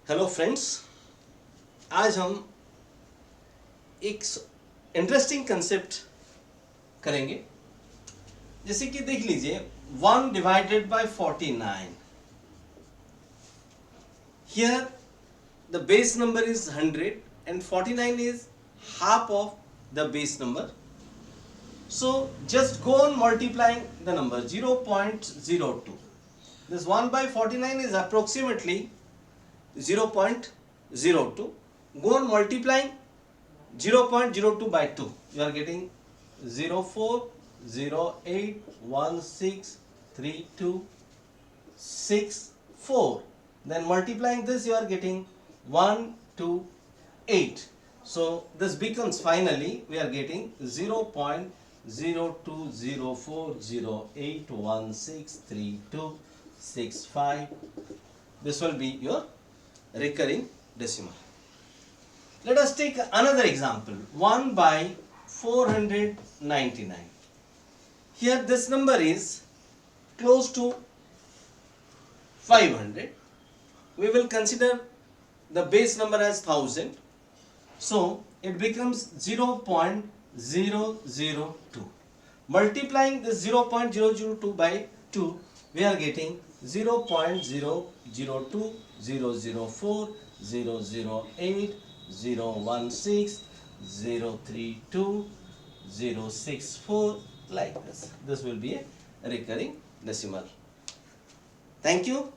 Hello friends, आज हम एक इंटरेस्टिंग कंसेप्ट करेंगे। जैसे कि देख लीजिए 1 divided by 49. Here the base number is 100 and 49 is half of the base number. So just go on multiplying the number 0.02. This 1 by 49 is approximately 0.02. Go on multiplying 0.02 by 2. You are getting 0.0408163264. Then multiplying this, you are getting 128. So this becomes finally we are getting 0.02040816365. This will be your recurring decimal. Let us take another example. 1 by 499. Here this number is close to 500. We will consider the base number as 1000. So it becomes 0.002. Multiplying this 0.002 by 2, we are getting 0.000008016032064 like this. This will be a recurring decimal. Thank you.